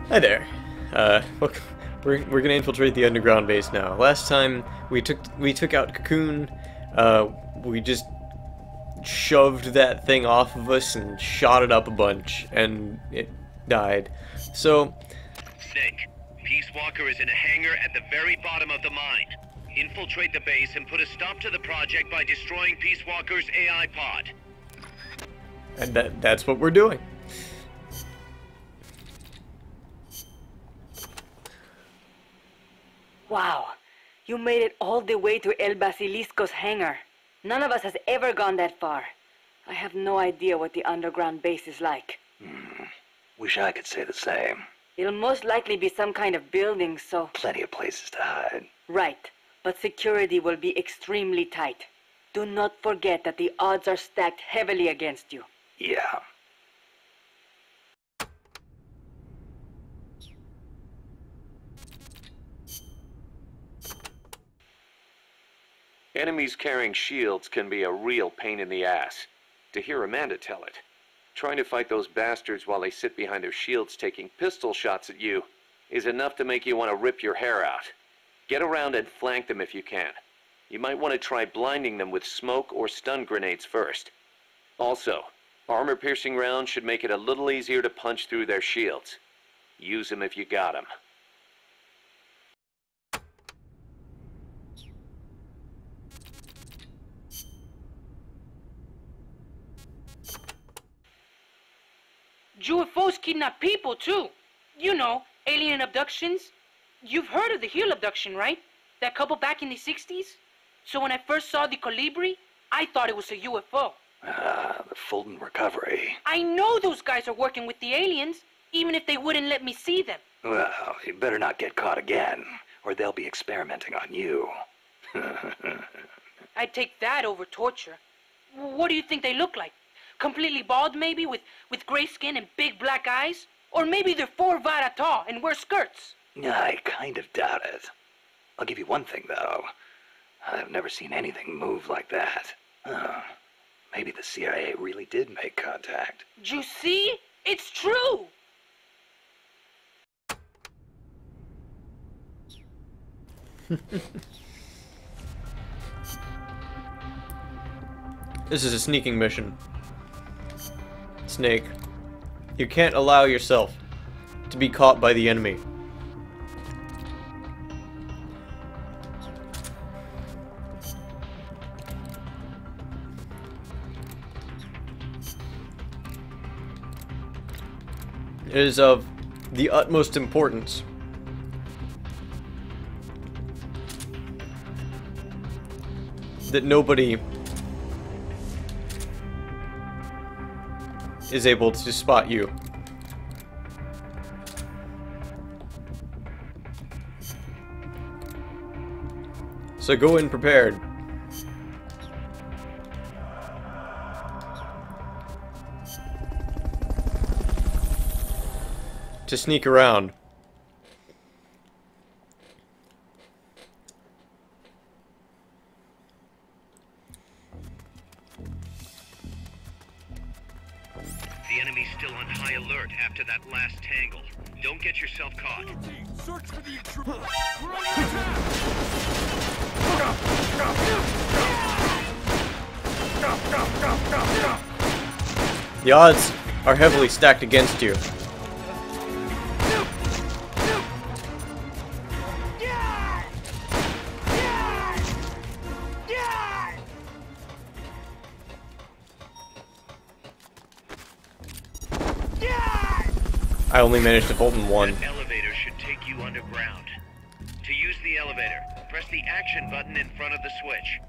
Hi there. Look, we're gonna infiltrate the underground base now. Last time we took out Cocoon. We just shoved that thing off of us and shot it up a bunch, and it died. So, Snake, Peace Walker is in a hangar at the very bottom of the mine. Infiltrate the base and put a stop to the project by destroying Peace Walker's AI pod. and that's what we're doing. Wow, you made it all the way to El Basilisco's hangar. None of us has ever gone that far. I have no idea what the underground base is like. Wish I could say the same. It'll most likely be some kind of building, so... Plenty of places to hide. Right, but security will be extremely tight. Do not forget that the odds are stacked heavily against you. Yeah. Enemies carrying shields can be a real pain in the ass. To hear Amanda tell it. Trying to fight those bastards while they sit behind their shields taking pistol shots at you is enough to make you want to rip your hair out. Get around and flank them if you can. You might want to try blinding them with smoke or stun grenades first. Also, armor-piercing rounds should make it a little easier to punch through their shields. Use them if you got them. UFOs kidnap people, too. You know, alien abductions. You've heard of the Hill abduction, right? That couple back in the 60s? So when I first saw the Colibri, I thought it was a UFO. The Fulton recovery. I know those guys are working with the aliens, even if they wouldn't let me see them. Well, you better not get caught again, or they'll be experimenting on you. I'd take that over torture. What do you think they look like? Completely bald, maybe, with gray skin and big black eyes? Or maybe they're 4 vara tall and wear skirts? I kind of doubt it. I'll give you one thing, though. I've never seen anything move like that. Maybe the CIA really did make contact. You see? It's true! This is a sneaking mission. Snake, you can't allow yourself to be caught by the enemy. It is of the utmost importance that nobody is able to spot you. So go in prepared. To sneak around. The enemy's still on high alert after that last tangle. Don't get yourself caught. Search for the intruder. The odds are heavily stacked against you. I only managed to Fulton one. An elevator should take you underground. To use the elevator, press the action button in front of the switch.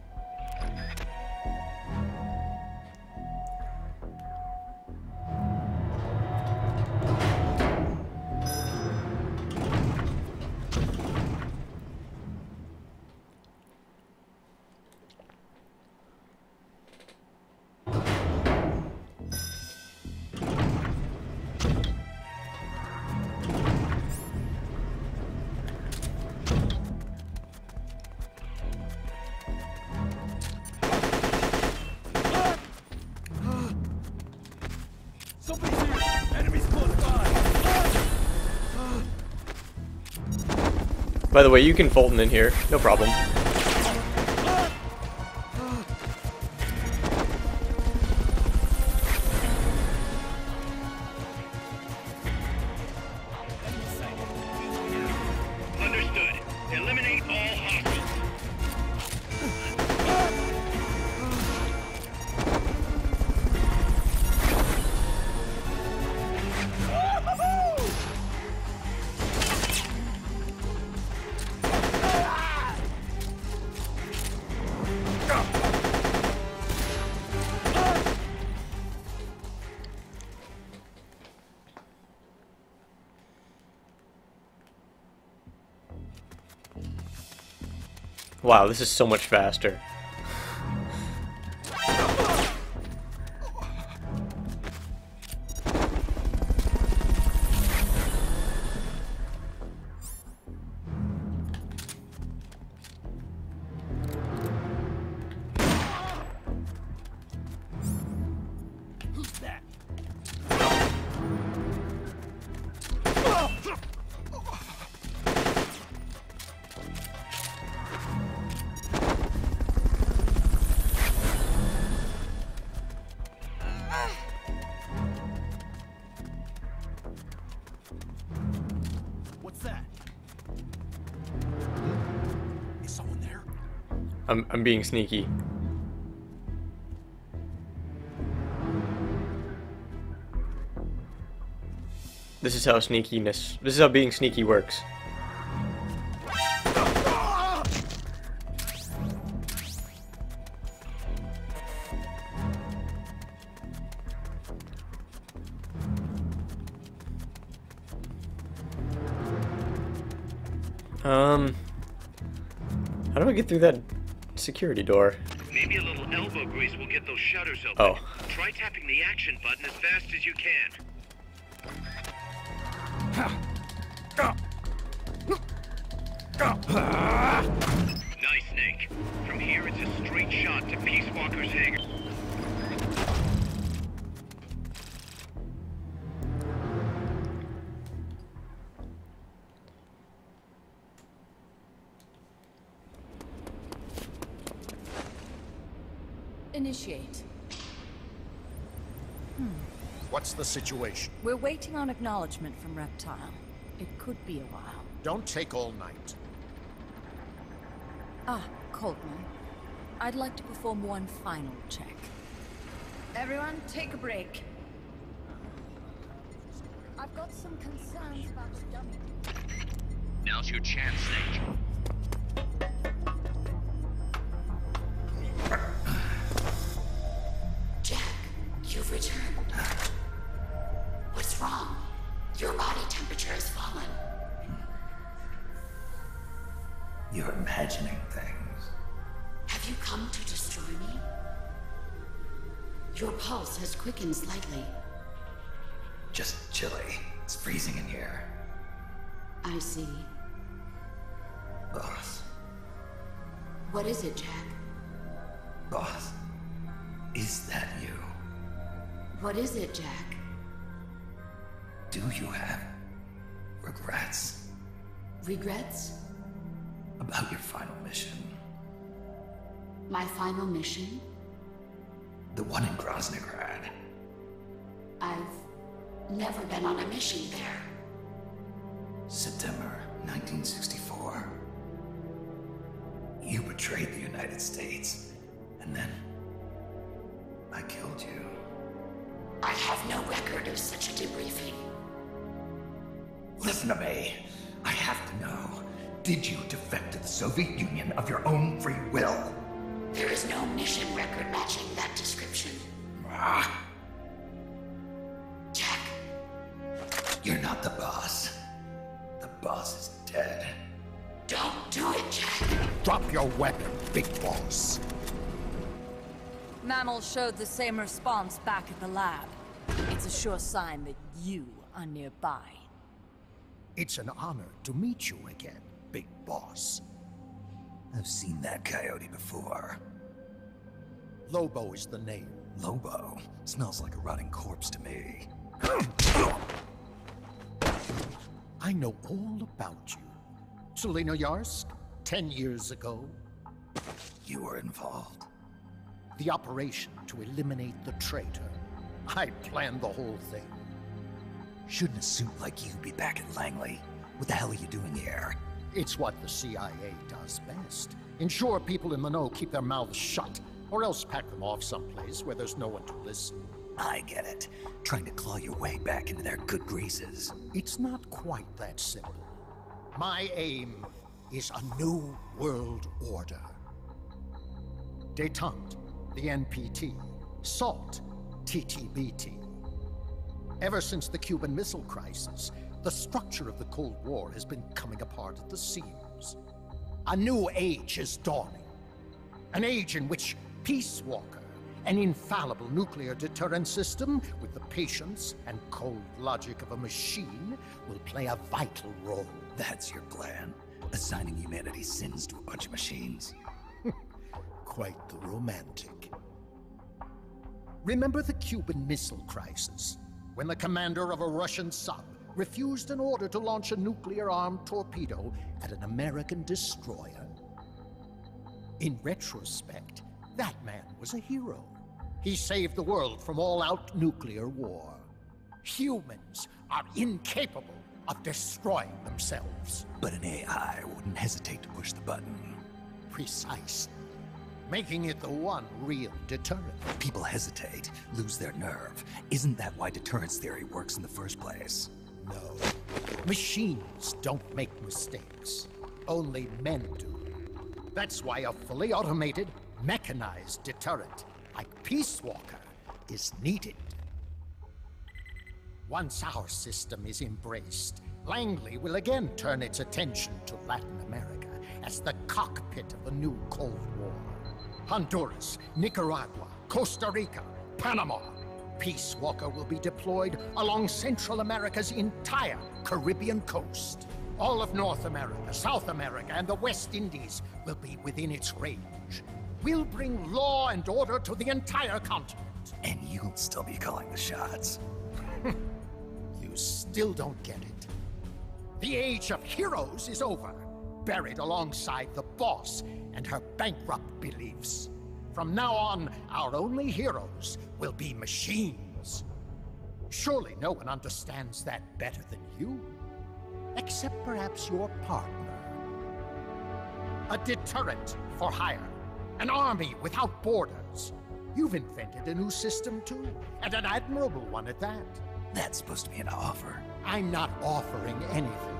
By the way, you can Fulton in here, no problem. Understood. Eliminate all hostiles. Wow, this is so much faster. Who's that? What's that? Is someone there? I'm being sneaky. This is how sneakiness. This is how being sneaky works. How do I get through that security door? Maybe a little elbow grease will get those shutters open. Oh. Try tapping the action button as fast as you can. Nice, Snake. From here, it's a straight shot to Peace Walker's hangar. Initiate. What's the situation? We're waiting on acknowledgement from Reptile. It could be a while. Don't take all night. Ah, Colton. I'd like to perform one final check. Everyone, take a break. I've got some concerns about the dummy. Now's your chance, Snake. Jack, you've returned. What's wrong? Your body temperature has fallen. You're imagining things. Have you come to destroy me? Your pulse has quickened slightly. Just chilly. It's freezing in here. I see. Boss. What is it, Jack? Boss. Is that you? What is it, Jack? Do you have regrets Regrets? about your final mission? My final mission? The one in Groznygrad. I've never been on a mission there. September 1964. You betrayed the United States, and then I killed you. I have no record of such a debriefing. Listen to me. I have to know. Did you defect to the Soviet Union of your own free will? There is no mission record matching that description. Ah, Jack, you're not the boss. The boss is dead. don't do it, Jack. Drop your weapon, big boss. Mammal showed the same response back at the lab. It's a sure sign that you are nearby. It's an honor to meet you again, big boss. I've seen that coyote before. Lobo is the name. Lobo smells like a rotting corpse to me. I know all about you. Tselinoyarsk, 10 years ago. You were involved. The operation to eliminate the traitor. I planned the whole thing. Shouldn't a suit like you be back at Langley? What the hell are you doing here? It's what the CIA does best. Ensure people in the know keep their mouths shut, or else pack them off someplace where there's no one to listen. I get it. Trying to claw your way back into their good graces. It's not quite that simple. My aim is a new world order. Détente, the NPT. SALT, TTBT. Ever since the Cuban Missile Crisis, the structure of the Cold War has been coming apart at the seams. A new age is dawning. An age in which Peace Walker, an infallible nuclear deterrent system with the patience and cold logic of a machine, will play a vital role. That's your plan? Assigning humanity's sins to a bunch of machines? Quite the romantic. Remember the Cuban Missile Crisis, when the commander of a Russian sub refused an order to launch a nuclear-armed torpedo at an American destroyer? In retrospect, that man was a hero. He saved the world from all-out nuclear war. Humans are incapable of destroying themselves. But an AI wouldn't hesitate to push the button. Precisely. Making it the one real deterrent. People hesitate, lose their nerve. Isn't that why deterrence theory works in the first place? No. Machines don't make mistakes. Only men do. That's why a fully automated, mechanized deterrent like Peace Walker is needed. Once our system is embraced, Langley will again turn its attention to Latin America as the cockpit of the new Cold War. Honduras, Nicaragua, Costa Rica, Panama. Peace Walker will be deployed along Central America's entire Caribbean coast. All of North America, South America, and the West Indies will be within its range. We'll bring law and order to the entire continent. And you'll still be calling the shots. You still don't get it. The age of heroes is over, buried alongside the boss and her bankrupt beliefs. From now on, our only heroes will be machines. Surely no one understands that better than you. Except perhaps your partner. A deterrent for hire. An army without borders. You've invented a new system too, and an admirable one at that. That's supposed to be an offer. I'm not offering anything.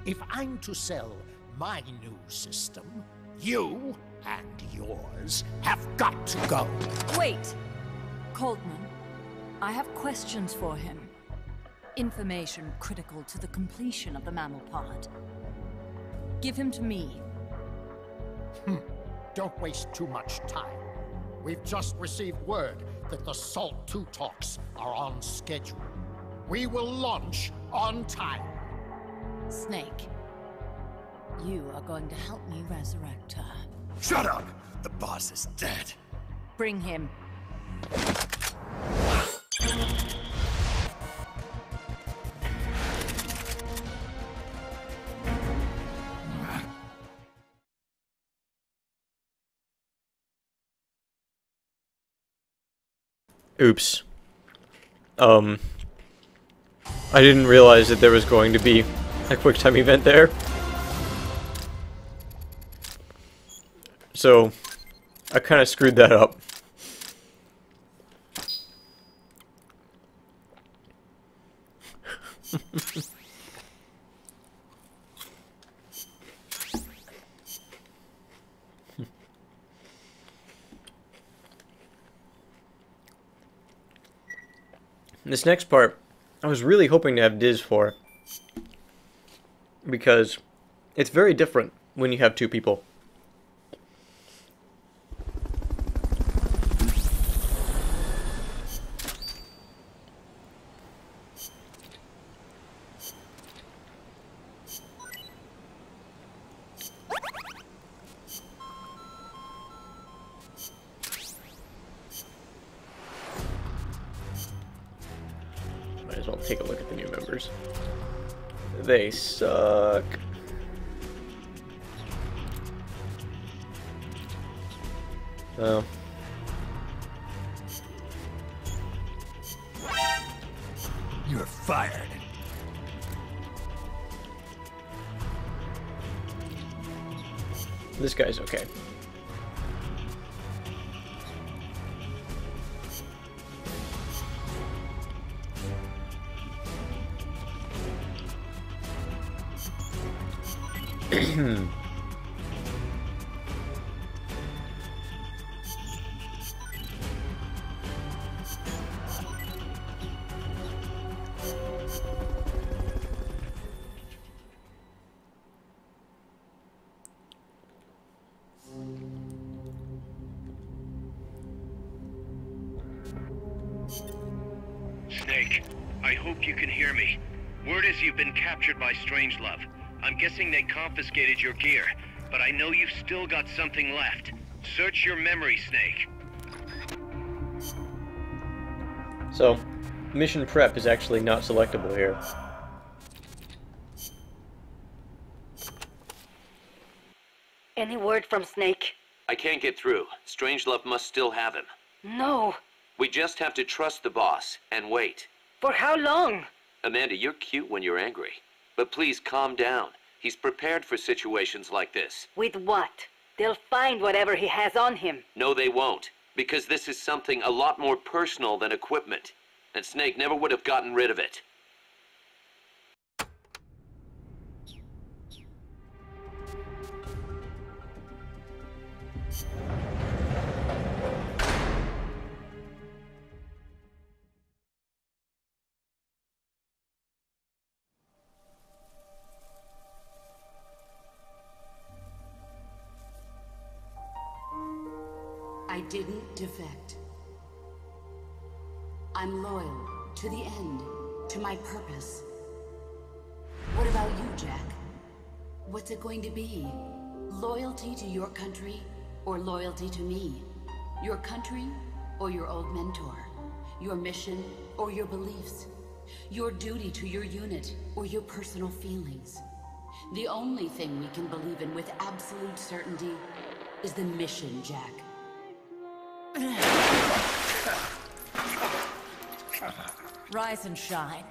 If I'm to sell my new system, you and yours have got to go. Wait! Coltman, I have questions for him. Information critical to the completion of the mammal pod. Give him to me. Don't waste too much time. We've just received word that the SALT II talks are on schedule. We will launch on time. Snake, you are going to help me resurrect her. Shut up! The boss is dead. Bring him. Oops. I didn't realize that there was going to be a QuickTime event there. So, I kind of screwed that up. This next part, I was really hoping to have Diz for, because it's very different when you have two people. Might as well take a look at the new members. They suck. Oh. You're fired. This guy's okay. Snake, I hope you can hear me. Word is you've been captured by Strangelove. I'm guessing they confiscated your gear, but I know you've still got something left. Search your memory, Snake. So, mission prep is actually not selectable here. Any word from Snake? I can't get through. Strangelove must still have him. No. We just have to trust the boss and wait. For how long? Amanda, you're cute when you're angry. But please calm down. He's prepared for situations like this. With what? They'll find whatever he has on him. No, they won't. Because this is something a lot more personal than equipment. And Snake never would have gotten rid of it. I didn't defect. I'm loyal to the end, to my purpose. What about you, Jack? What's it going to be? Loyalty to your country or loyalty to me? Your country or your old mentor? Your mission or your beliefs? Your duty to your unit or your personal feelings? The only thing we can believe in with absolute certainty is the mission, Jack. Rise and shine.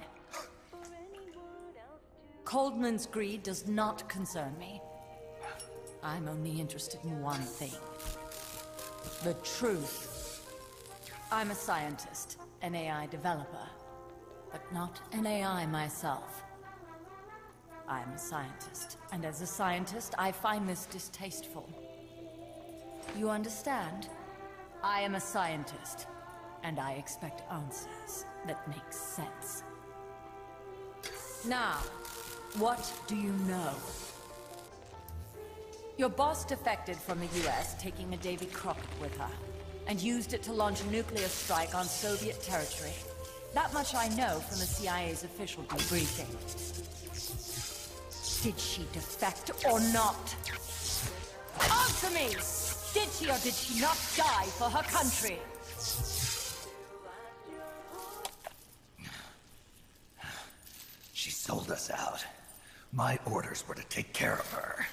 Coldman's greed does not concern me. I'm only interested in one thing. The truth. I'm a scientist, an AI developer, but not an AI myself. I'm a scientist, and as a scientist, I find this distasteful. You understand? I am a scientist, and I expect answers that make sense. Now, what do you know? Your boss defected from the US, taking a Davy Crockett with her, and used it to launch a nuclear strike on Soviet territory. That much I know from the CIA's official debriefing. Did she defect or not? Answer me! Did she or did she not die for her country? She sold us out. My orders were to take care of her.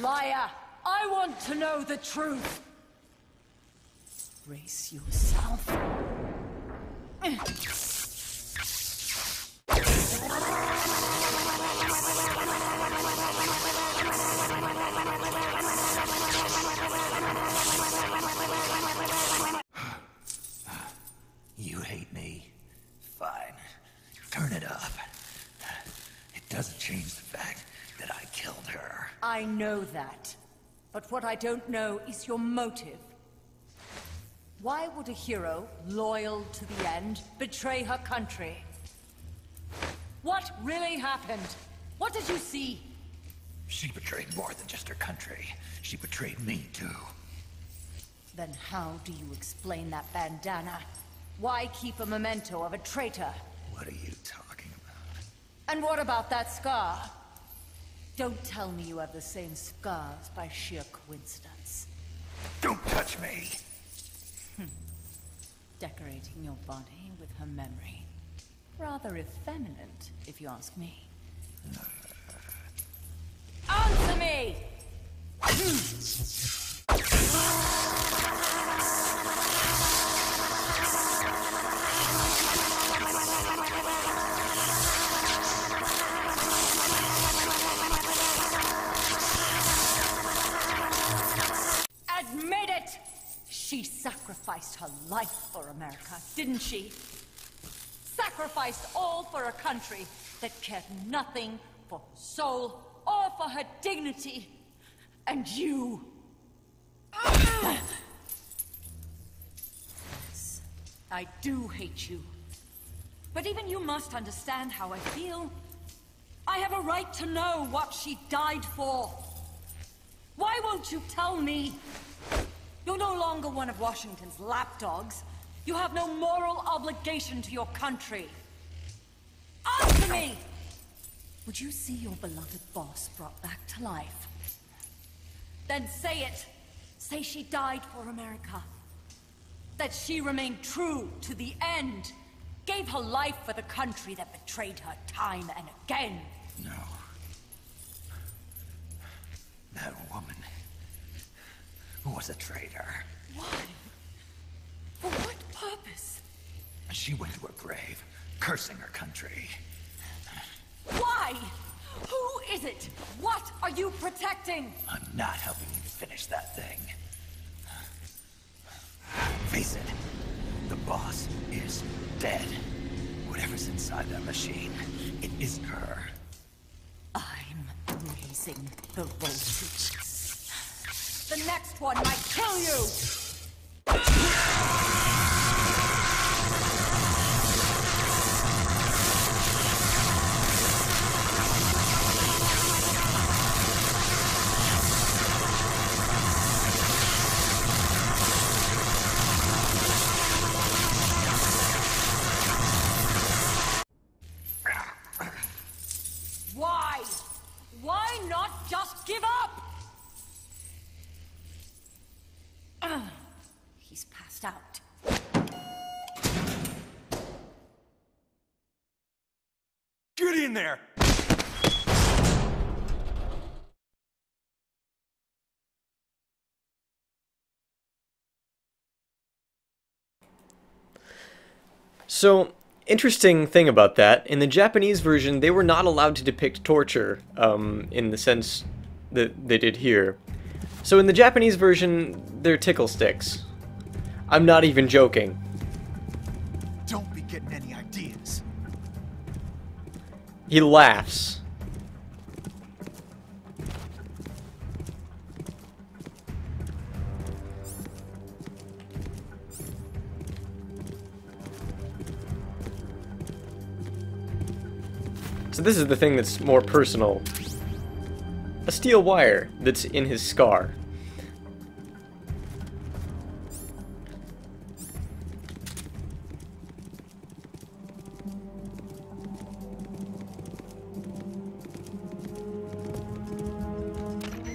Liar! I want to know the truth! Brace yourself. You hate me? Fine. Turn it up. It doesn't change the fact that I killed her. I know that. But what I don't know is your motive. Why would a hero, loyal to the end, betray her country? What really happened? What did you see? She betrayed more than just her country. She betrayed me, too. Then how do you explain that bandana? Why keep a memento of a traitor? What are you talking about? And what about that scar? Don't tell me you have the same scars by sheer coincidence. Don't touch me! Decorating your body with her memory. Rather effeminate, if you ask me. Answer me! sacrificed her life for America, didn't she? Sacrificed all for a country that cared nothing for her soul or for her dignity. And you... Yes, I do hate you. But even you must understand how I feel. I have a right to know what she died for. Why won't you tell me? You're no longer one of Washington's lapdogs. You have no moral obligation to your country. Answer me! Would you see your beloved boss brought back to life? Then say it. Say she died for America. That she remained true to the end. Gave her life for the country that betrayed her time and again. No. That woman was a traitor. Why? For what purpose? She went to her grave, cursing her country. Why? Who is it? What are you protecting? I'm not helping you finish that thing. Face it, the boss is dead. Whatever's inside that machine, it isn't her. I'm raising the voltage. The next one might kill you! Why? Why not just give up? He's passed out. Get in there! So, interesting thing about that, in the Japanese version, they were not allowed to depict torture, in the sense that they did here. So in the Japanese version, they're tickle sticks. I'm not even joking. Don't be getting any ideas. He laughs. So this is the thing that's more personal. A steel wire that's in his scar.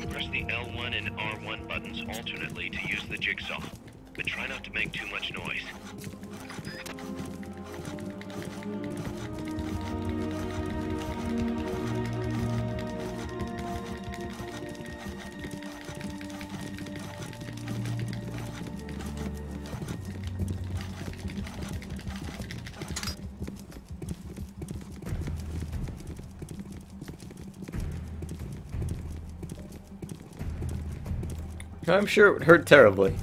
Press the L1 and R1 buttons alternately to use the jigsaw, but try not to make too much noise. I'm sure it would hurt terribly.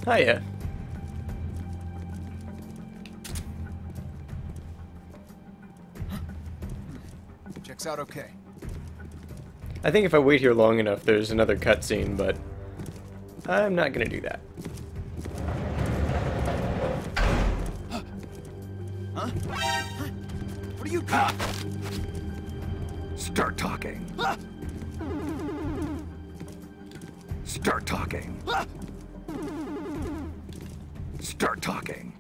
Hiya. Checks out okay. I think if I wait here long enough, there's another cutscene, but I'm not gonna do that. Huh? What are you doing? Start talking. Start talking. Start talking.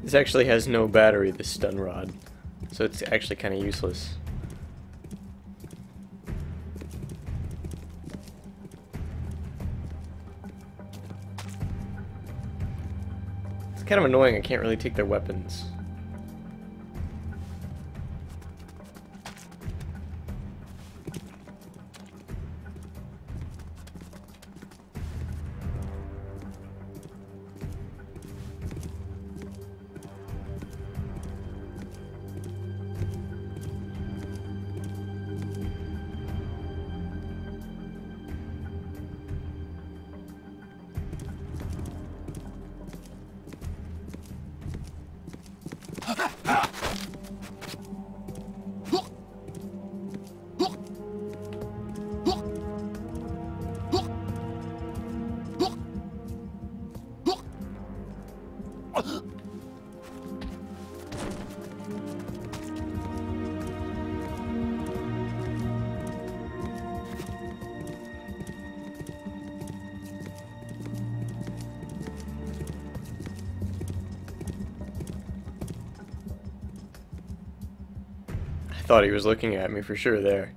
This actually has no battery, this stun rod, so it's actually kind of useless. It's kind of annoying I can't really take their weapons. I thought he was looking at me for sure there.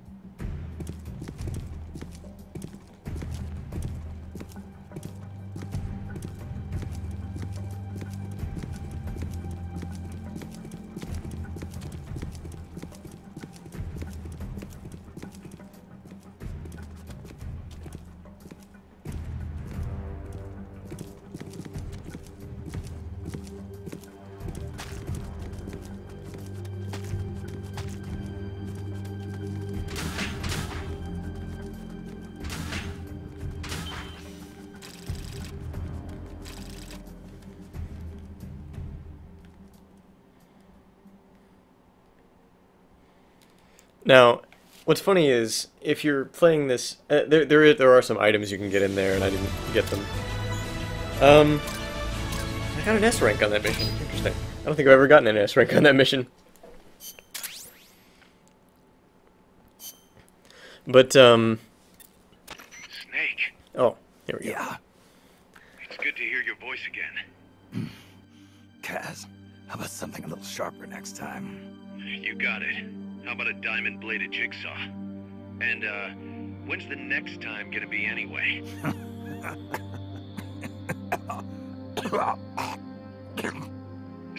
Now, what's funny is, if you're playing this, there are some items you can get in there, and I didn't get them. I got an S rank on that mission. Interesting. I don't think I've ever gotten an S rank on that mission. But, Snake. Oh, here we go. Yeah. It's good to hear your voice again. Kaz, how about something a little sharper next time? You got it. How about a diamond-bladed jigsaw? And, when's the next time gonna be anyway?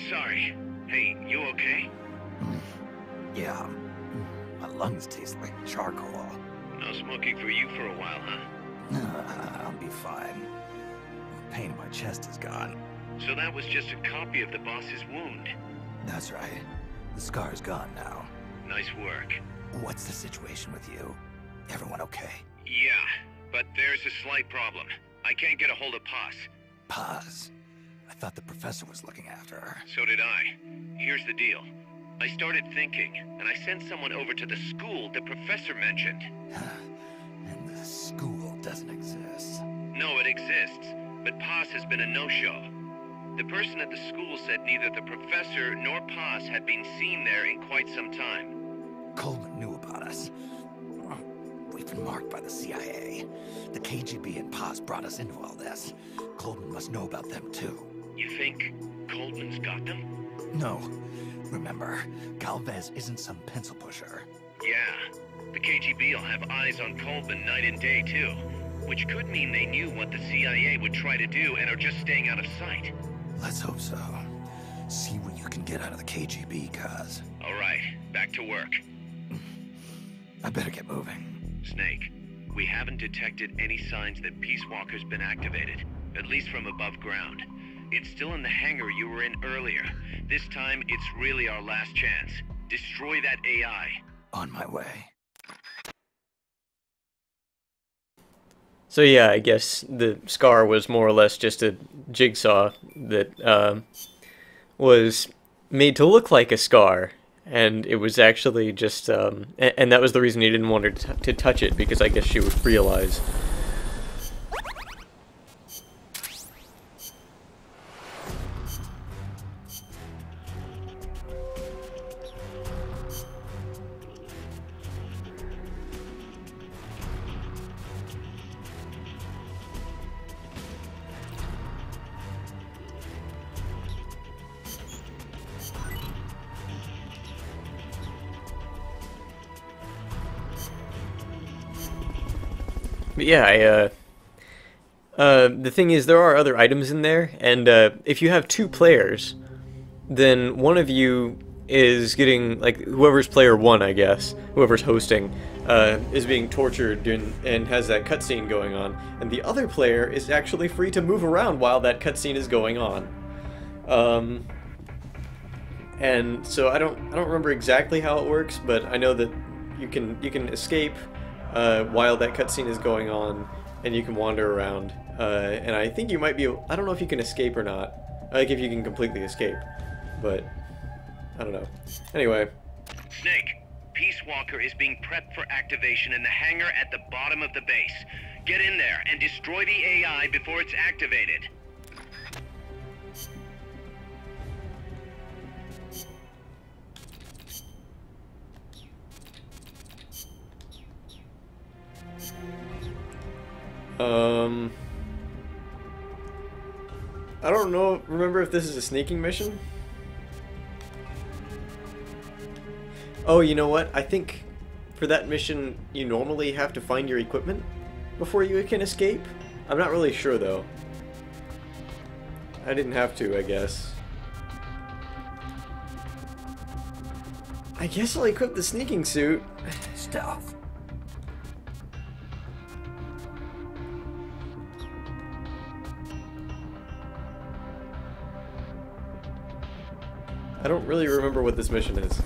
Sorry. Hey, you okay? Yeah. My lungs taste like charcoal. No smoking for you for a while, huh? I'll be fine. The pain in my chest is gone. So that was just a copy of the boss's wound. That's right. The scar's gone now. Nice work. What's the situation with you? Everyone okay? Yeah, but there's a slight problem. I can't get a hold of Paz. Paz? I thought the professor was looking after her. So did I. Here's the deal. I started thinking, and I sent someone over to the school the professor mentioned. And the school doesn't exist. No, it exists, but Paz has been a no-show. The person at the school said neither the professor nor Paz had been seen there in quite some time. Coleman knew about us. We've been marked by the CIA. The KGB and Paz brought us into all this. Coleman must know about them too. You think Coleman's got them? No. Remember, Galvez isn't some pencil pusher. Yeah. The KGB will have eyes on Coleman night and day too. Which could mean they knew what the CIA would try to do and are just staying out of sight. Let's hope so. See what you can get out of the KGB, Kaz. All right, back to work. I better get moving. Snake, we haven't detected any signs that Peace Walker's been activated, at least from above ground. It's still in the hangar you were in earlier. This time, it's really our last chance. Destroy that AI. On my way. So yeah, I guess the scar was more or less just a jigsaw that was made to look like a scar, and it was actually just, and that was the reason he didn't want her to touch it, because I guess she would realize. But yeah, The thing is, there are other items in there, and if you have 2 players, then one of you is getting, like, whoever's player 1, I guess, whoever's hosting, is being tortured and has that cutscene going on, and the other player is actually free to move around while that cutscene is going on. And so I don't remember exactly how it works, but I know that you can escape while that cutscene is going on, and you can wander around. And I think you might be, I don't know if you can escape or not, like if you can completely escape, but I don't know. Anyway. Snake, Peace Walker is being prepped for activation in the hangar at the bottom of the base. Get in there and destroy the AI before it's activated. I don't know, remember if this is a sneaking mission? Oh, you know what? I think for that mission, you normally have to find your equipment before you can escape? I'm not really sure, though. I didn't have to, I guess. I guess I'll equip the sneaking suit. Stealth. I don't really remember what this mission is.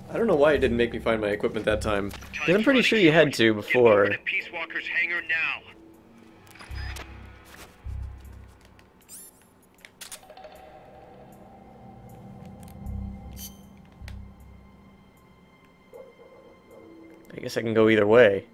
I don't know why it didn't make me find my equipment that time. Because I'm pretty sure you had to before. Get over to Peace Walker's hangar now. I guess I can go either way.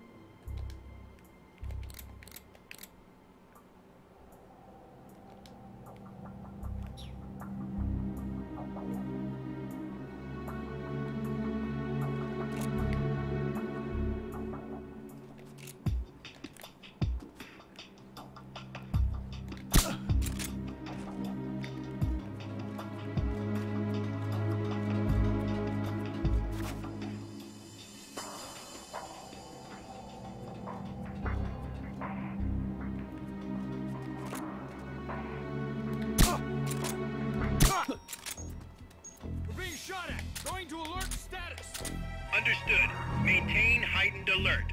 Understood. Maintain heightened alert.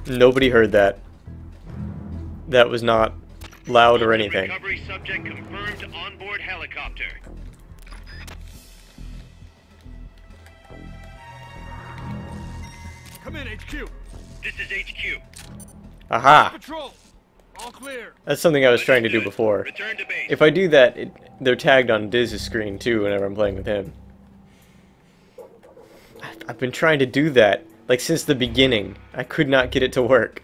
Nobody heard that. That was not loud or anything. Recovery subject confirmed onboard helicopter. Come in, HQ. This is HQ. Aha! Patrol. All clear. That's something I was trying to do before. Return to base. If I do that, they're tagged on Diz's screen too whenever I'm playing with him. I've been trying to do that, like, since the beginning. I could not get it to work.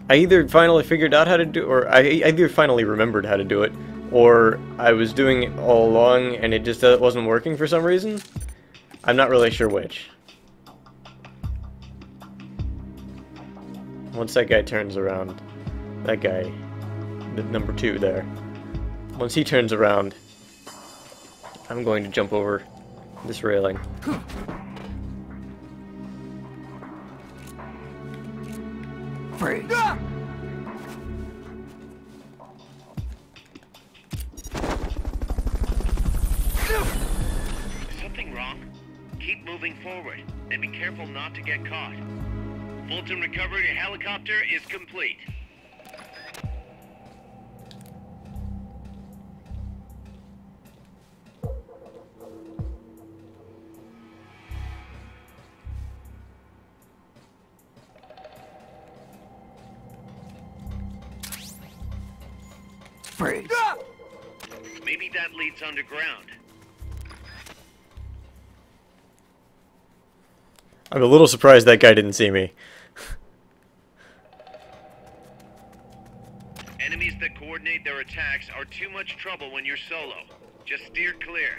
I either finally figured out how to do, or I either finally remembered how to do it, or I was doing it all along and it just wasn't working for some reason. I'm not really sure which. Once that guy turns around, that guy, the number 2 there, once he turns around, I'm going to jump over this railing. Freeze. Something moving forward, and be careful not to get caught. Fulton recovery helicopter is complete. Freeze. Maybe that leads underground. I'm a little surprised that guy didn't see me. Enemies that coordinate their attacks are too much trouble when you're solo. Just steer clear.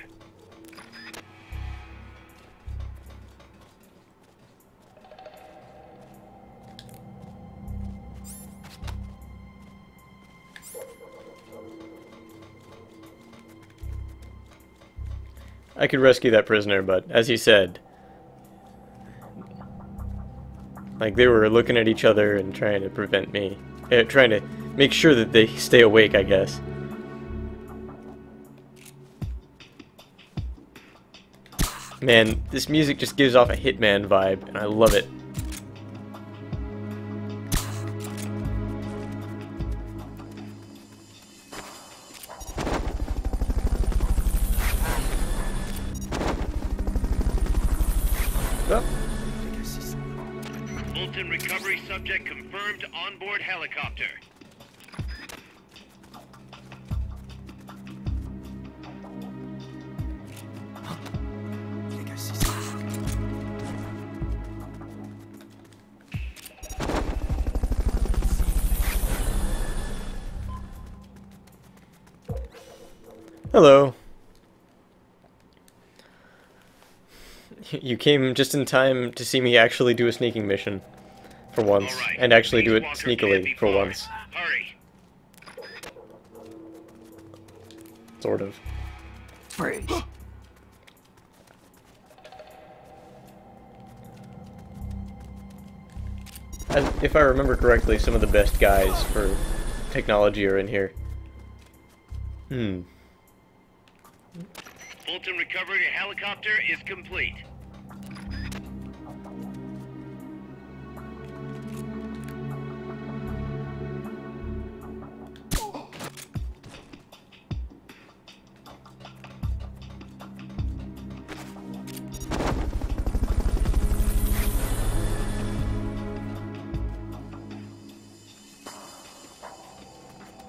I could rescue that prisoner, but as he said, like, they were looking at each other and trying to prevent me. Trying to make sure that they stay awake, I guess. Man, this music just gives off a Hitman vibe, and I love it. Fulton recovery subject confirmed onboard helicopter. Hello. You came just in time to see me actually do a sneaking mission. For once. Right. And actually do it Peace Walker sneakily can't be for far. once. Hurry. Sort of. Freeze. If I remember correctly, some of the best guys for technology are in here. Fulton recovery helicopter is complete.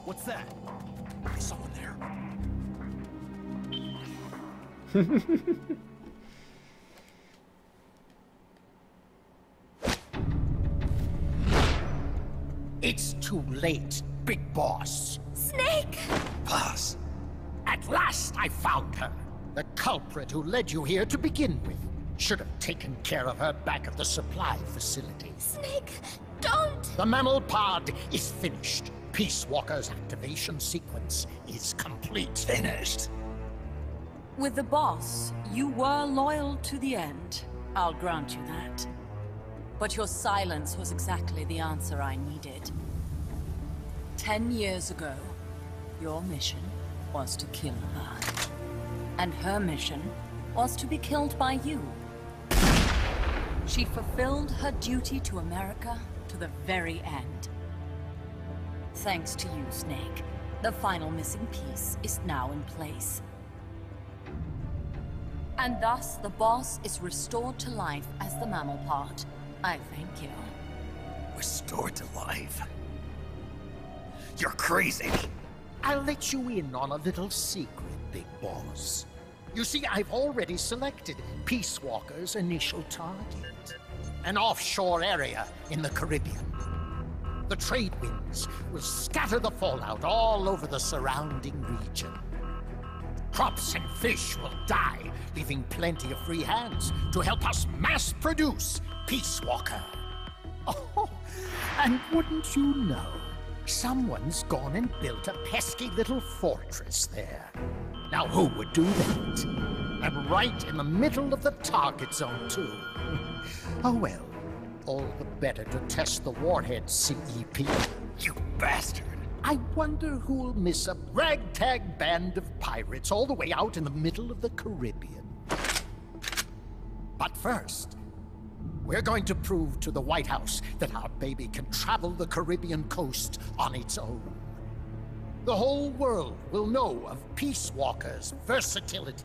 What's that? Is someone there? It's too late, Big Boss. Snake! Boss. At last I found her. The culprit who led you here to begin with. Should have taken care of her back at the supply facility. Snake, don't! The mammal pod is finished. Peace Walker's activation sequence is complete. Finished? With the boss, you were loyal to the end. I'll grant you that. But your silence was exactly the answer I needed. 10 years ago, your mission was to kill her. And her mission was to be killed by you. She fulfilled her duty to America to the very end. Thanks to you, Snake, the final missing piece is now in place. And thus, the boss is restored to life as the mammal part. I thank you. Restored to life? You're crazy. I'll let you in on a little secret, Big Boss. You see, I've already selected Peace Walker's initial target. An offshore area in the Caribbean. The trade winds will scatter the fallout all over the surrounding region. Crops and fish will die, leaving plenty of free hands to help us mass produce Peace Walker. Oh, and wouldn't you know, someone's gone and built a pesky little fortress there. Now who would do that? And right in the middle of the target zone, too. Oh well, all the better to test the warhead, CEP. You bastard! I wonder who'll miss a ragtag band of pirates all the way out in the middle of the Caribbean. But first, we're going to prove to the White House that our baby can travel the Caribbean coast on its own. The whole world will know of Peace Walker's versatility.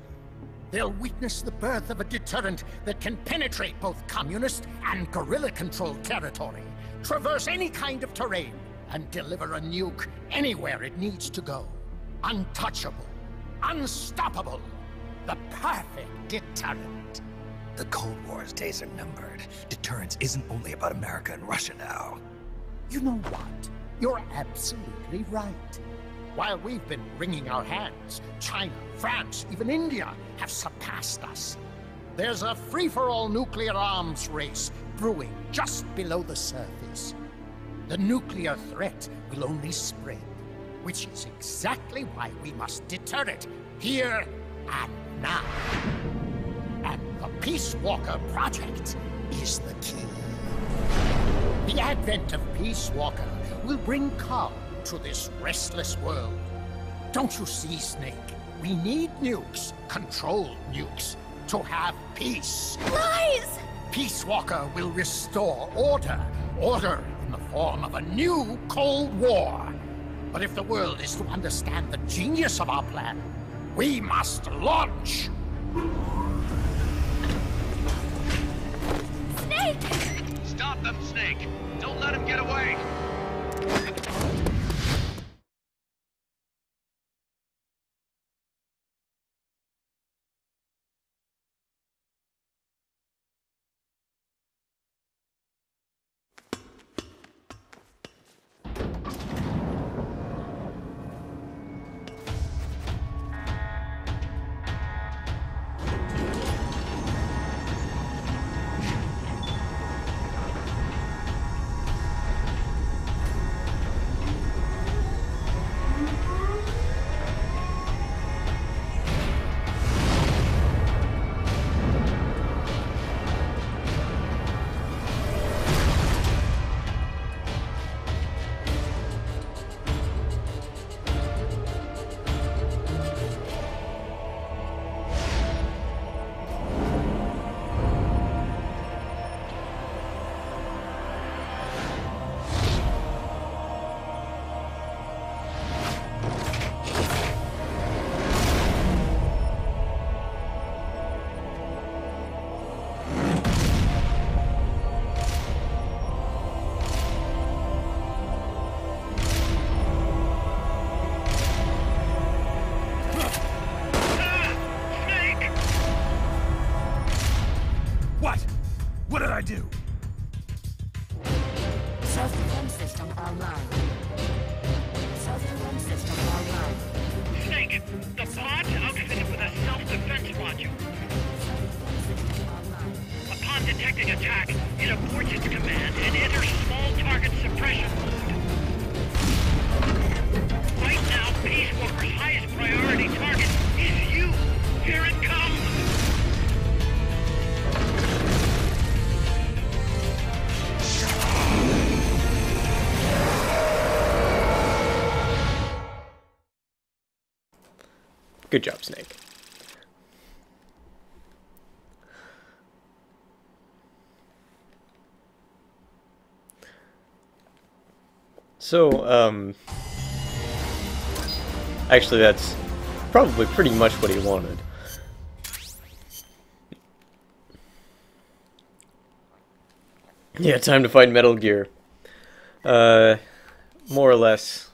They'll witness the birth of a deterrent that can penetrate both communist and guerrilla-controlled territory, traverse any kind of terrain, and deliver a nuke anywhere it needs to go. Untouchable. Unstoppable. The perfect deterrent. The Cold War's days are numbered. Deterrence isn't only about America and Russia now. You know what? You're absolutely right. While we've been wringing our hands, China, France, even India have surpassed us. There's a free-for-all nuclear arms race brewing just below the surface. The nuclear threat will only spread, which is exactly why we must deter it, here and now. And the Peace Walker Project is the key. The advent of Peace Walker will bring calm to this restless world. Don't you see, Snake? We need nukes, controlled nukes, to have peace. Lies! Peace Walker will restore order. Order in the form of a new Cold War. But if the world is to understand the genius of our plan, we must launch! Snake! Stop them, Snake! Don't let him get away! What did I do? Self-defense system online. Self-defense system online. Snake, the pod's outfitted with a self-defense module. Upon detecting attack, it aborts its command and enters small target suppression mode. Right now, Peace Walker's highest priority target is you. Here it comes! Good job, Snake. So, actually that's probably pretty much what he wanted. Yeah, time to fight Metal Gear. More or less.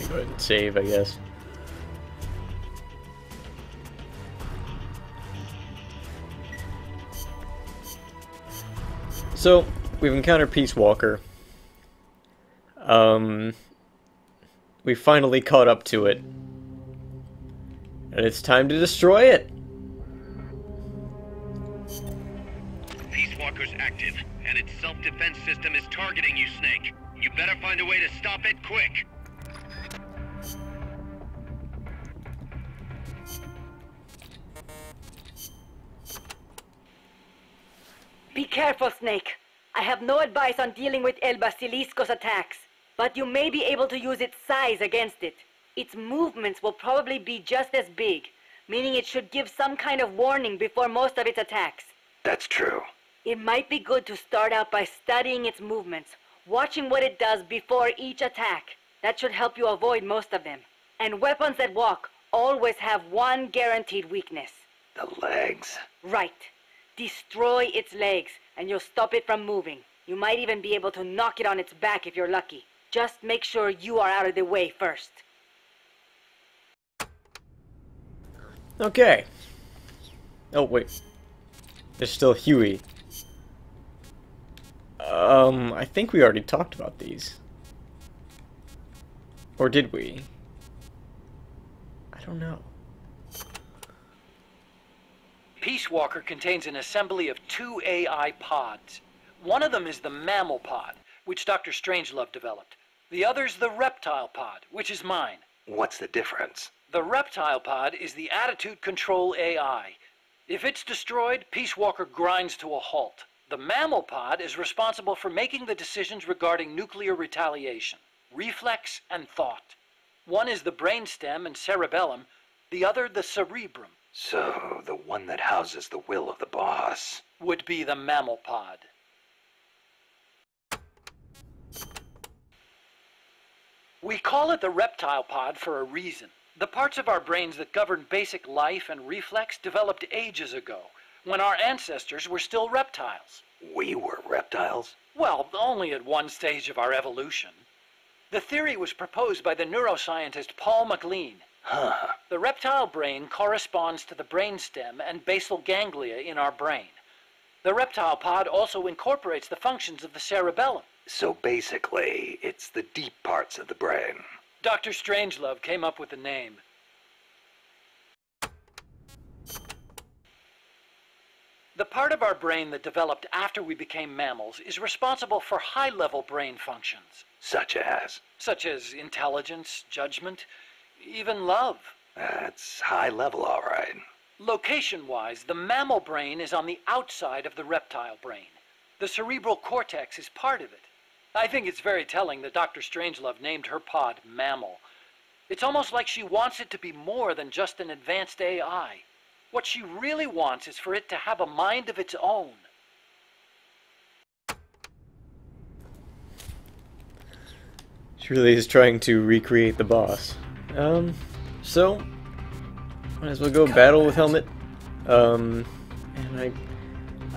Go ahead and save, I guess. So, we've encountered Peace Walker. We finally caught up to it. And it's time to destroy it! Walker's active, and its self-defense system is targeting you, Snake. You better find a way to stop it quick. Be careful, Snake. I have no advice on dealing with El Basilisco's attacks, but you may be able to use its size against it. Its movements will probably be just as big, meaning it should give some kind of warning before most of its attacks. That's true. It might be good to start out by studying its movements, watching what it does before each attack. That should help you avoid most of them. And weapons that walk always have one guaranteed weakness. The legs. Right. Destroy its legs, and you'll stop it from moving. You might even be able to knock it on its back if you're lucky. Just make sure you are out of the way first. Okay. Oh, wait. There's still Huey. I think we already talked about these. Or did we? I don't know. Peace Walker contains an assembly of 2 AI pods. One of them is the Mammal Pod, which Dr. Strangelove developed. The other's the Reptile Pod, which is mine. What's the difference? The Reptile Pod is the Attitude Control AI. If it's destroyed, Peace Walker grinds to a halt. The Mammal Pod is responsible for making the decisions regarding nuclear retaliation, reflex, and thought. One is the brainstem and cerebellum, the other the cerebrum. So, the one that houses the will of the boss would be the Mammal Pod. We call it the Reptile Pod for a reason. The parts of our brains that govern basic life and reflex developed ages ago, when our ancestors were still reptiles. We were reptiles? Well, only at one stage of our evolution. The theory was proposed by the neuroscientist Paul MacLean. Huh. The reptile brain corresponds to the brainstem and basal ganglia in our brain. The reptile pod also incorporates the functions of the cerebellum. So basically, it's the deep parts of the brain. Dr. Strangelove came up with the name. The part of our brain that developed after we became mammals is responsible for high-level brain functions. Such as? Such as intelligence, judgment, even love. That's high level, all right. Location-wise, the mammal brain is on the outside of the reptile brain. The cerebral cortex is part of it. I think it's very telling that Dr. Strangelove named her pod Mammal. It's almost like she wants it to be more than just an advanced AI. What she really wants is for it to have a mind of its own. She really is trying to recreate the boss. So might as well go battle with Helmet. And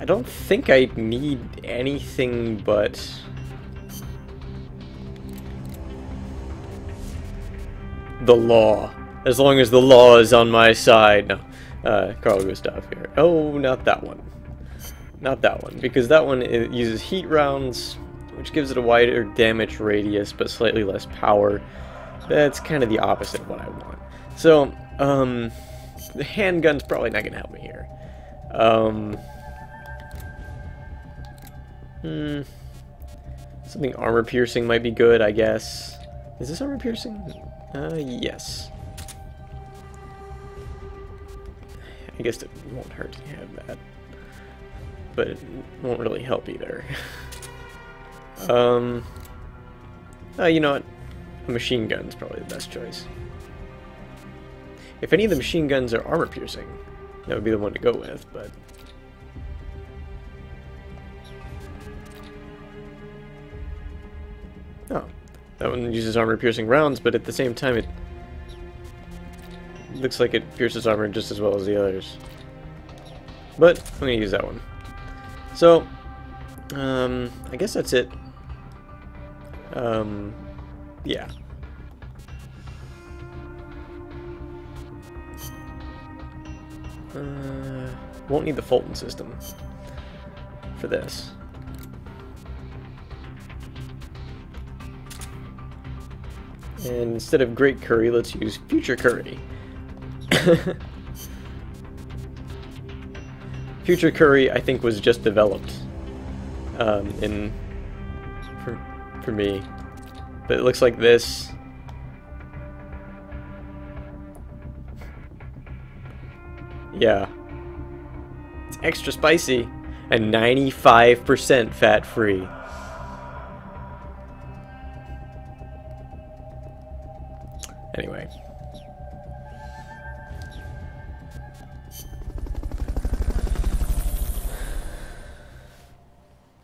I don't think I need anything but the law. As long as the law is on my side. No. Carl Gustav here. Oh, not that one. Not that one, because that one uses heat rounds, which gives it a wider damage radius, but slightly less power. That's kind of the opposite of what I want. So, the handgun's probably not gonna help me here. Something armor piercing might be good, I guess. Is this armor piercing? Yes. I guess it won't hurt to have that, but it won't really help either. You know what? A machine gun's probably the best choice. If any of the machine guns are armor piercing, that would be the one to go with, but... Oh, that one uses armor piercing rounds, but at the same time it looks like it pierces armor just as well as the others. But I'm gonna use that one. So, I guess that's it. Yeah. Won't need the Fulton system for this. And instead of Great Curry, let's use Future Curry. Future Curry, I think, was just developed in for me, but it looks like this. Yeah, it's extra spicy and 95% fat-free. Anyway.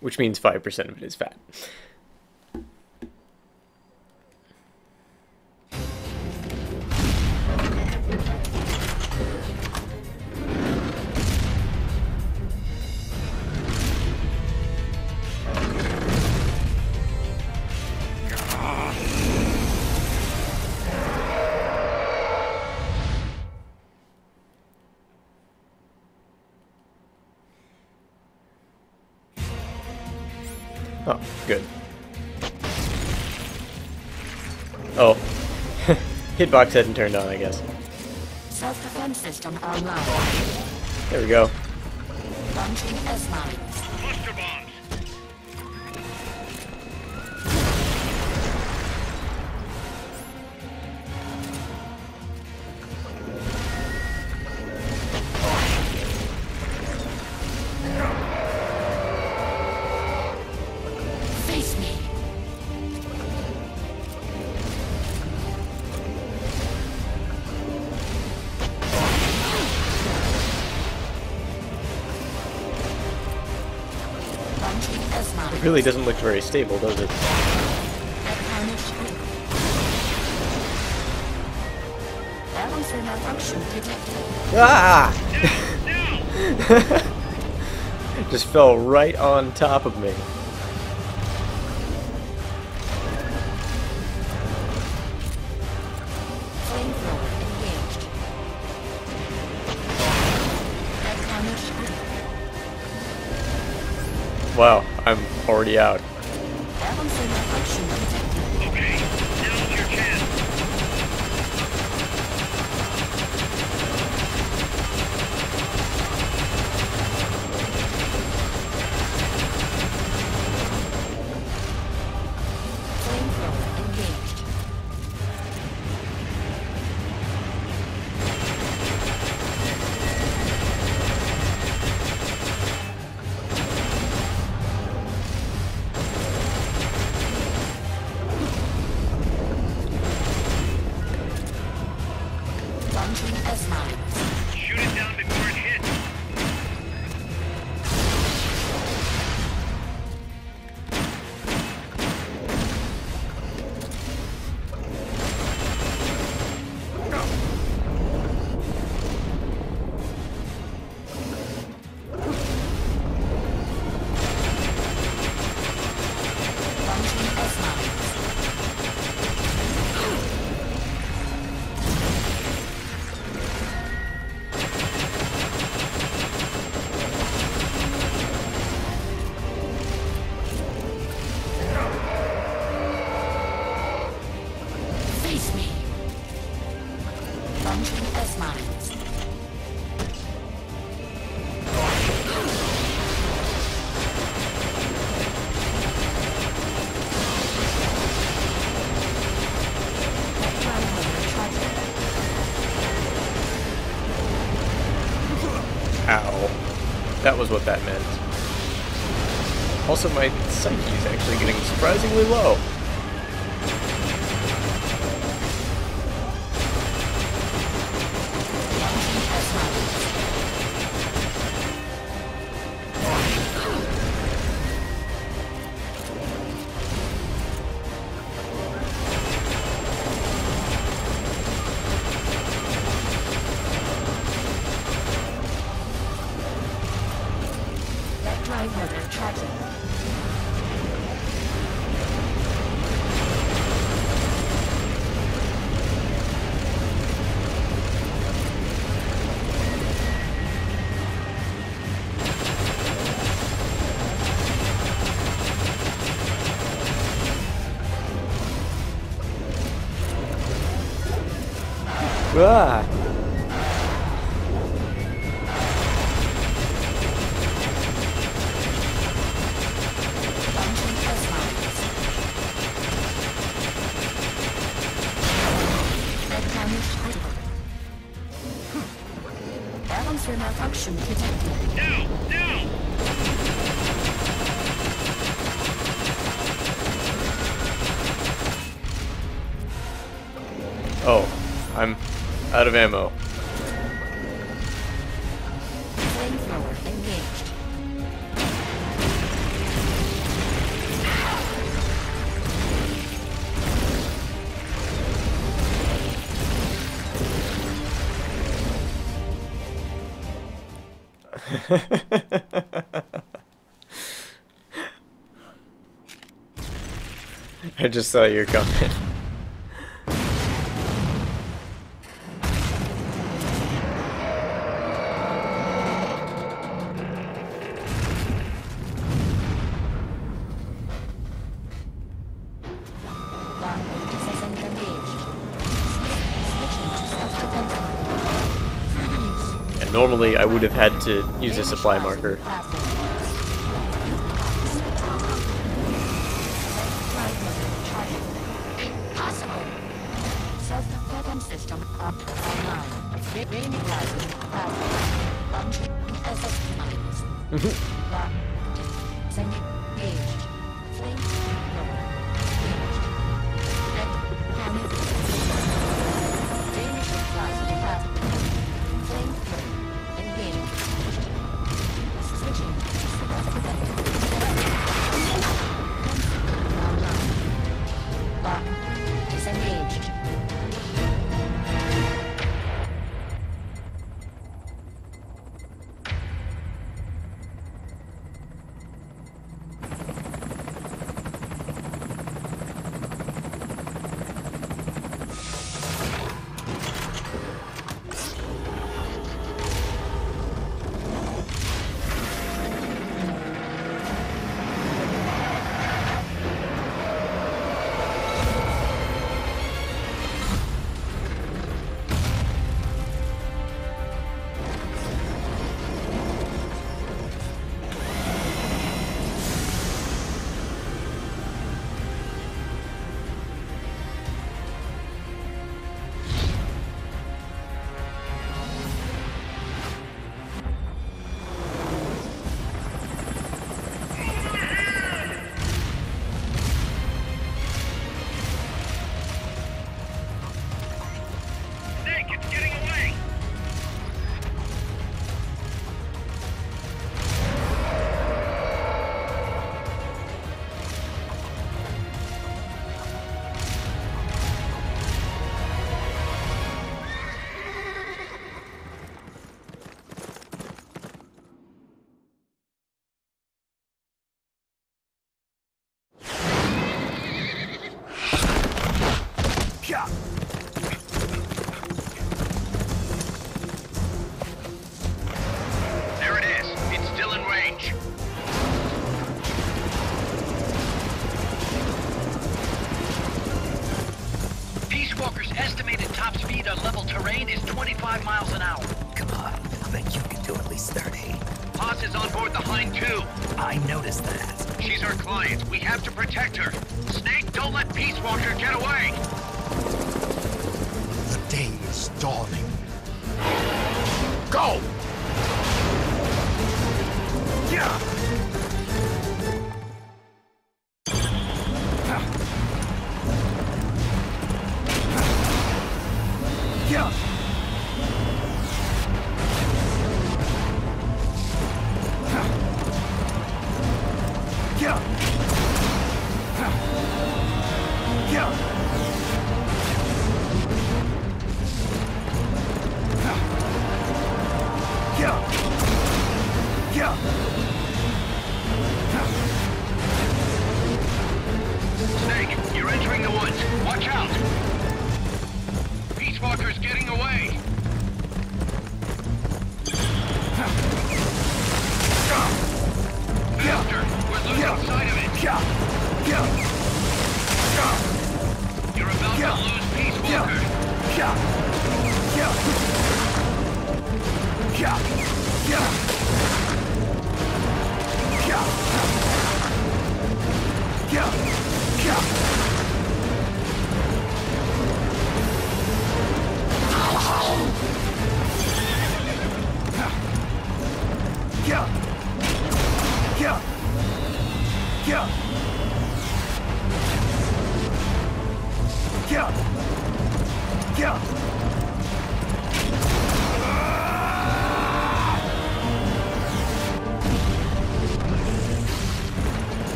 Which means 5% of it is fat. Oh, good. Oh. Hitbox hadn't turned on, I guess. Self-defense system online. There we go. Launching S-mines. Cluster bombs. Face me. Launching S-mines. It really doesn't look very stable, does it? Balancer malfunction detected. Ah! Just fell right on top of me. Flamethrower engaged. Wow, I'm already out. Balancer malfunction detected. Okay, now's your chance. Flamethrower engaged. Launching S-mines. Shoot it down before it hits. Launching S-mines. Face me. Launching S-mines. Ow. That was what that meant. Also, my psyche is actually getting surprisingly low. That drive motor tracking. Ah! Transfer malfunction detected. Now! Now! Oh, I'm out of ammo. Flamethrower engaged. I just saw your comment. And normally I would have had to use a supply marker. Disengaged. Snake, it's getting away! There it is. It's still in range. Peace Walker's estimated top speed on level terrain is 25 miles an hour. Come on, I bet you can do at least 30. Haas is on board the Hind too. I noticed that. She's our client. We have to protect her. Snake, don't let Peace Walker get away! The day is dawning. Go! Yeah! Yeah! Yeah! Yeah! Yeah! Yeah!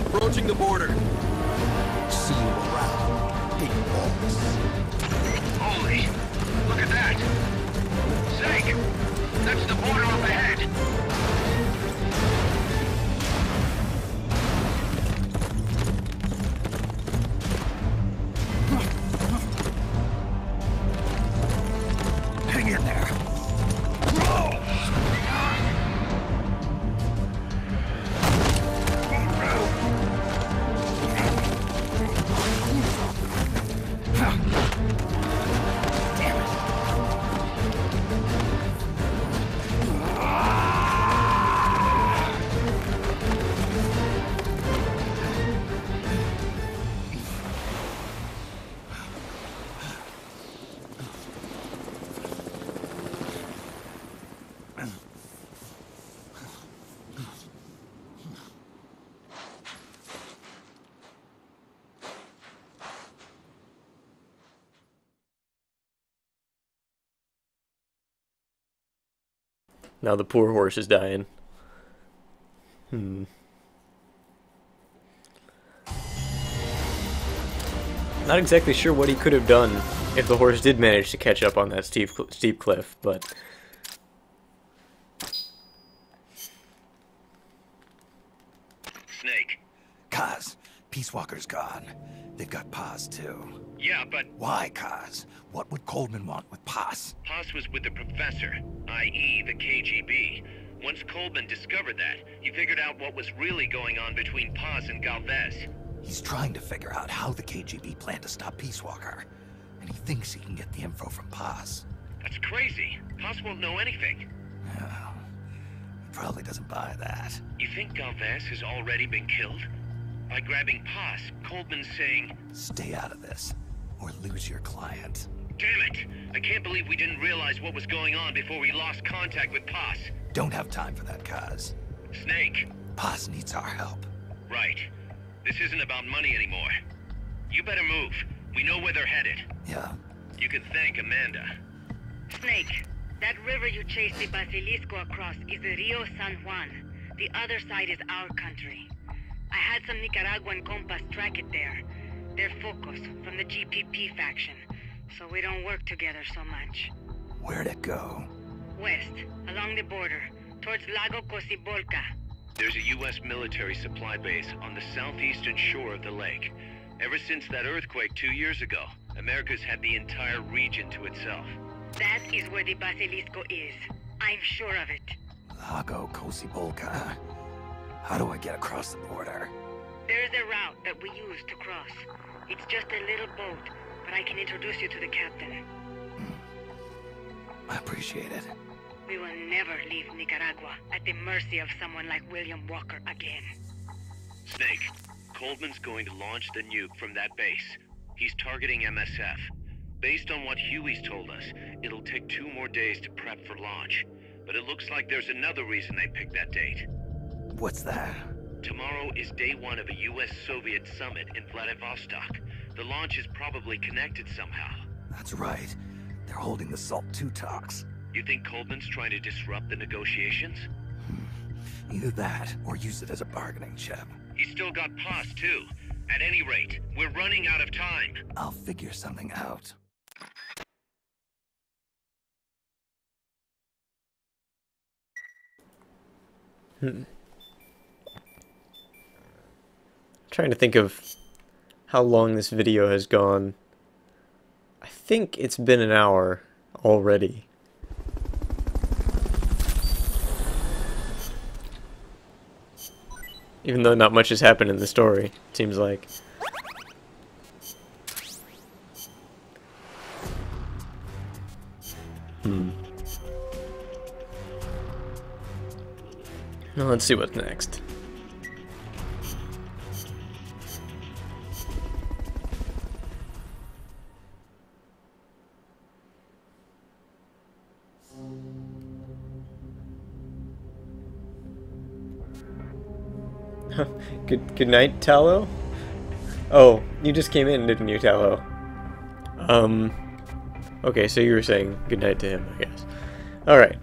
Approaching the border. See you around, big boss. Holy, look at that. Snake, that's the border up ahead. Hang in there. Now the poor horse is dying. Not exactly sure what he could have done if the horse did manage to catch up on that steep cliff, but... Snake. Kaz, Peace Walker's gone. They've got Paz too. Yeah, but Why, Kaz? What would Coleman want with Paz? Paz was with the professor, i.e. the KGB. Once Coleman discovered that, he figured out what was really going on between Paz and Galvez. He's trying to figure out how the KGB plan to stop Peace Walker. And he thinks he can get the info from Paz. That's crazy. Paz won't know anything. Oh, he probably doesn't buy that. You think Galvez has already been killed? By grabbing Paz, Coleman's saying... Stay out of this, or lose your client. Damn it! I can't believe we didn't realize what was going on before we lost contact with Paz. Don't have time for that, Kaz. Snake. Paz needs our help. Right. This isn't about money anymore. You better move. We know where they're headed. Yeah. You can thank Amanda. Snake, that river you chased the Basilisco across is the Rio San Juan. The other side is our country. I had some Nicaraguan compas track it there. They're Focos, from the GPP faction, so we don't work together so much. Where'd it go? West, along the border, towards Lago Cocibolca. There's a U.S. military supply base on the southeastern shore of the lake. Ever since that earthquake 2 years ago, America's had the entire region to itself. That is where the Basilisco is. I'm sure of it. Lago Cocibolca. How do I get across the border? There's a route that we use to cross. It's just a little boat, but I can introduce you to the captain. I appreciate it. We will never leave Nicaragua at the mercy of someone like William Walker again. Snake, Coleman's going to launch the nuke from that base. He's targeting MSF. Based on what Huey's told us, it'll take 2 more days to prep for launch. But it looks like there's another reason they picked that date. What's that? Tomorrow is day 1 of a US-Soviet summit in Vladivostok. The launch is probably connected somehow. That's right. They're holding the SALT II talks. You think Coleman's trying to disrupt the negotiations? Either that, or use it as a bargaining chip. He's still got Paz, too. At any rate, we're running out of time. I'll figure something out. Trying to think of how long this video has gone. I think it's been an hour already. Even though not much has happened in the story, it seems like. Now let's see what's next. Good night, Tallow? Oh, you just came in, didn't you, Tallow? Okay, so you were saying good night to him, I guess. Alright.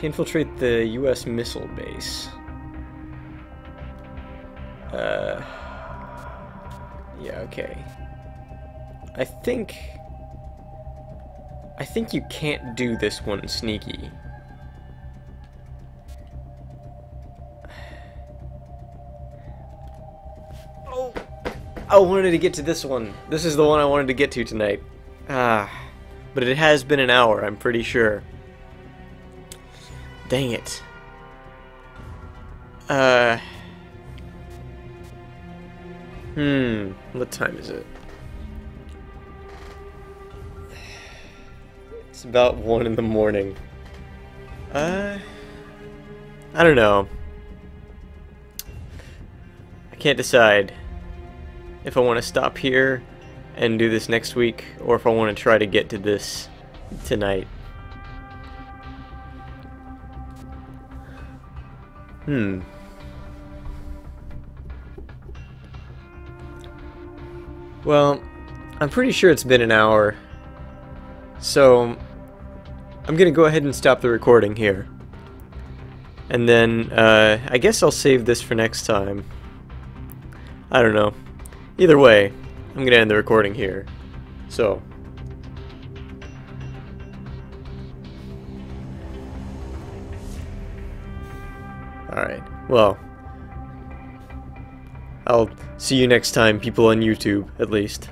Infiltrate the U.S. missile base. Yeah, okay. I think you can't do this one sneaky. Oh, I wanted to get to this one. This is the one I wanted to get to tonight. But it has been an hour, I'm pretty sure. Dang it. What time is it? It's about 1 in the morning. I don't know. I can't decide if I want to stop here and do this next week, or if I want to try to get to this tonight. Well, I'm pretty sure it's been an hour, so I'm gonna go ahead and stop the recording here. And then, I guess I'll save this for next time. I don't know. Either way, I'm gonna end the recording here. So. Alright, well. I'll see you next time, people on YouTube, at least.